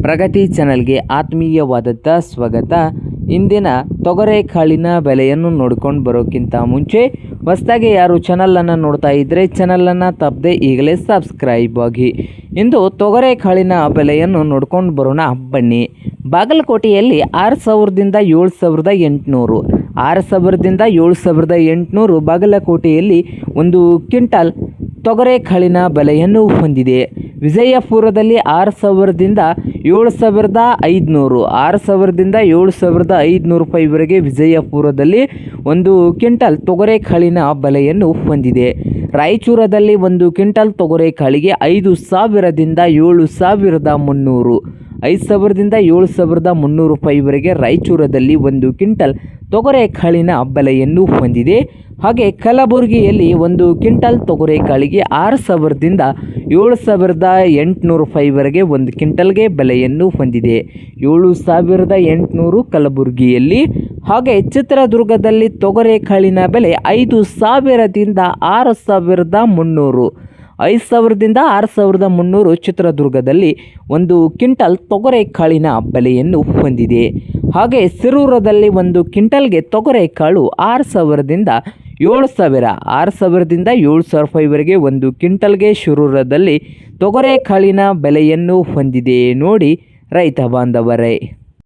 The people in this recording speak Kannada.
ಪ್ರಗತಿ ಚಾನಲ್ಗೆ ಆತ್ಮೀಯವಾದಂಥ ಸ್ವಾಗತ. ಇಂದಿನ ತೊಗರೆಕಾಳಿನ ಬೆಲೆಯನ್ನು ನೋಡ್ಕೊಂಡು ಬರೋಕ್ಕಿಂತ ಮುಂಚೆ ಹೊಸದಾಗಿ ಯಾರು ಚಾನಲನ್ನು ನೋಡ್ತಾ ಇದ್ದರೆ ಚಾನಲನ್ನು ತಪ್ಪದೆ ಈಗಲೇ ಸಬ್ಸ್ಕ್ರೈಬ್ ಆಗಿ. ಇಂದು ತೊಗರೆಕಾಳಿನ ಬೆಲೆಯನ್ನು ನೋಡ್ಕೊಂಡು ಬರೋಣ ಬನ್ನಿ. ಬಾಗಲಕೋಟೆಯಲ್ಲಿ 6,000ದಿಂದ 7,800, 6,000ದಿಂದ 7,800 ಬಾಗಲಕೋಟೆಯಲ್ಲಿ ಒಂದು ಕ್ವಿಂಟಲ್ ತೊಗರೆಕಾಳಿನ ಬೆಲೆಯನ್ನು ಹೊಂದಿದೆ. ವಿಜಯಪುರದಲ್ಲಿ 6,000ದಿಂದ 7,500, 6,000ದಿಂದ 7,500 ರೂಪಾಯಿವರೆಗೆ ವಿಜಯಪುರದಲ್ಲಿ ಒಂದು ಕ್ವಿಂಟಲ್ ತೊಗರೆಕಾಳಿನ ಬೆಲೆಯನ್ನು ಹೊಂದಿದೆ. ರಾಯಚೂರದಲ್ಲಿ ಒಂದು ಕ್ವಿಂಟಲ್ ತೊಗರೆಕಾಳಿಗೆ 5,000ದಿಂದ 7,300, 5,000ದಿಂದ 7,300 ರೂಪಾಯಿವರೆಗೆ ರಾಯಚೂರದಲ್ಲಿ ಒಂದು ಕ್ವಿಂಟಲ್ ತೊಗರೆಕಾಳಿನ ಬೆಲೆಯನ್ನು ಹೊಂದಿದೆ. ಹಾಗೆ ಕಲಬುರಗಿಯಲ್ಲಿ ಒಂದು ಕ್ವಿಂಟಲ್ ತೊಗರೆಕಾಳಿಗೆ 6,000ದಿಂದ 7,800 ರೂಪಾಯಿವರೆಗೆ ಒಂದು ಕ್ವಿಂಟಲ್ಗೆ ಬೆಲೆಯನ್ನು ಹೊಂದಿದೆ. 7,800 ಕಲಬುರಗಿಯಲ್ಲಿ. ಹಾಗೆ ಚಿತ್ರದುರ್ಗದಲ್ಲಿ ತೊಗರೆಕಾಳಿನ ಬೆಲೆ 5,000ದಿಂದ 6,300, 5,000ದಿಂದ 6,300 ಚಿತ್ರದುರ್ಗದಲ್ಲಿ ಒಂದು ಕ್ವಿಂಟಲ್ ತೊಗರೆಕಾಳಿನ ಬೆಲೆಯನ್ನು ಹೊಂದಿದೆ. ಹಾಗೆ ಸಿರೂರದಲ್ಲಿ ಒಂದು ಕ್ವಿಂಟಲ್ಗೆ ತೊಗರೆಕಾಳು 6,000ದಿಂದ 7,000, 6,000ದಿಂದ 7,000 ರೂಪಾಯಿವರೆಗೆ ಒಂದು ಕ್ವಿಂಟಲ್ಗೆ ಶಿರೂರದಲ್ಲಿ ತೊಗರೆಕಾಳಿನ ಬೆಲೆಯನ್ನು ಹೊಂದಿದೆ. ನೋಡಿ ರೈತ ಬಾಂಧವರೇ.